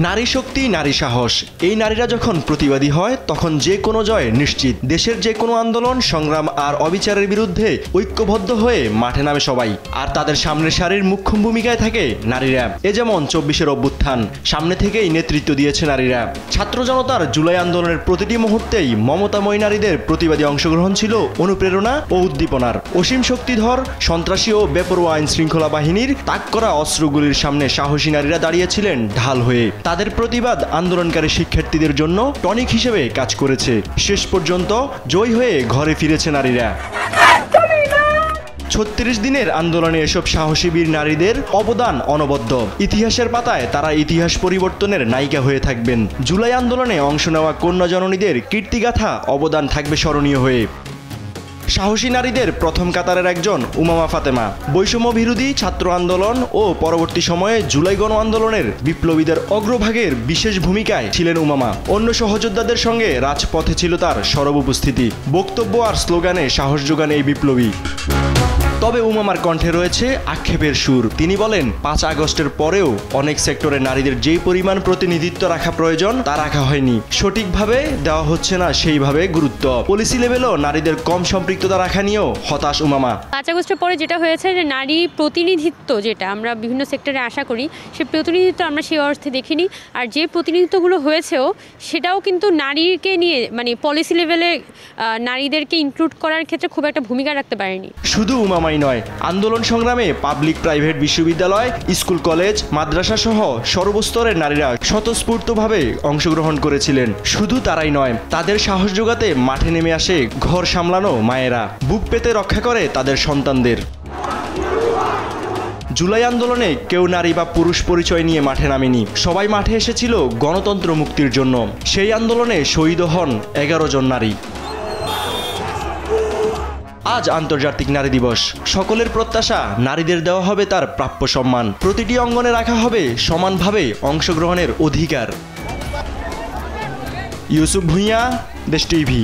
নারী শক্তি, নারী সাহস, এই নারীরা যখন প্রতিবাদী হয় তখন যে কোনো জয় নিশ্চিত। দেশের যে কোনো আন্দোলন, সংগ্রাম আর অবিচারের বিরুদ্ধে ঐক্যবদ্ধ হয়ে মাঠে নামে সবাই। আর তাদের সামনের সারির মুখ্য ভূমিকায় থাকে নারীরা। এ যেমন ২৪-এর অভ্যুত্থান, সামনে থেকেই নেতৃত্ব দিয়েছে নারীরা। ছাত্র জনতার জুলাই আন্দোলনের প্রতিটি মুহূর্তেই মমতাময়ী নারীদের প্রতিবাদী অংশগ্রহণ ছিল অনুপ্রেরণা ও উদ্দীপনার। অসীম শক্তিধর সন্ত্রাসী ও বেপরোয়া আইন শৃঙ্খলা বাহিনীর তাক করা অস্ত্রগুলির সামনে সাহসী নারীরা দাঁড়িয়েছিলেন ঢাল হয়ে। তাদের প্রতিবাদ আন্দোলনকারী শিক্ষার্থীদের জন্য টনিক হিসেবে কাজ করেছে। শেষ পর্যন্ত জয় হয়ে ঘরে ফিরেছে নারীরা। ৩৬ দিনের আন্দোলনে এসব সাহসী বীর নারীদের অবদান অনবদ্য। ইতিহাসের পাতায় তারা ইতিহাস পরিবর্তনের নায়িকা হয়ে থাকবেন। জুলাই আন্দোলনে অংশ নেওয়া কন্যা জননীদের কীর্তিগাথা অবদান থাকবে স্মরণীয় হয়ে। সাহসী নারীদের প্রথম কাতারের একজন উমামা ফাতেমা। বৈষম্য বিরোধী ছাত্র আন্দোলন ও পরবর্তী সময়ে জুলাই গণ আন্দোলনের বিপ্লবীদের অগ্রভাগের বিশেষ ভূমিকায় ছিলেন উমামা। অন্য সহযোদ্ধাদের সঙ্গে রাজপথে ছিল তার সরব উপস্থিতি। বক্তব্য আর স্লোগানে সাহস যোগান এই বিপ্লবী। তবে উমামার কণ্ঠে রয়েছে আক্ষেপের সুর। তিনি বলেন, ৫ আগস্টের পরেও অনেক সেক্টরে নারীদের যেই পরিমাণ প্রতিনিধিত্ব রাখা প্রয়োজন তা রাখা হয়নি। সঠিকভাবে দেওয়া হচ্ছে না সেইভাবে গুরুত্ব। পলিসি লেভেলও নারীদের কম সম্পৃক্ততা রাখা নিয়েও হতাশ উমামা। ৫ আগস্টের পরে যেটা হয়েছে যে নারী প্রতিনিধিত্ব, যেটা আমরা বিভিন্ন সেক্টরে আশা করি, সে প্রতিনিধিত্ব আমরা সেই অর্থে দেখিনি। আর যে প্রতিনিধিত্বগুলো হয়েছেও সেটাও কিন্তু নারীকে নিয়ে, মানে পলিসি লেভেলে নারীদেরকে ইনক্লুড করার ক্ষেত্রে খুব একটা ভূমিকা রাখতে পারেনি। শুধু উমামাই নয়, আন্দোলন সংগ্রামে পাবলিক প্রাইভেট বিশ্ববিদ্যালয়, স্কুল, কলেজ, মাদ্রাসা সহ সর্বস্তরের নারীরা স্বতঃস্ফূর্তভাবে অংশগ্রহণ করেছিলেন। শুধু তারাই নয়, তাদের সাহস যোগাতে মাঠে নেমে আসে ঘর সামলানো মায়েরা। বুক পেতে রক্ষা করে তাদের সন্তানদের। জুলাই আন্দোলনে কেউ নারী বা পুরুষ পরিচয় নিয়ে মাঠে নামেনি। সবাই মাঠে এসেছিল গণতন্ত্র মুক্তির জন্য। সেই আন্দোলনে শহীদ হন ১১ জন নারী। আজ আন্তর্জাতিক নারী দিবস। সকলের প্রত্যাশা, নারীদের দেওয়া হবে তার প্রাপ্য সম্মান। প্রতিটি অঙ্গনে রাখা হবে সমানভাবে অংশগ্রহণের অধিকার। ইউসুফ ভূঁইয়া, দেশ টিভি।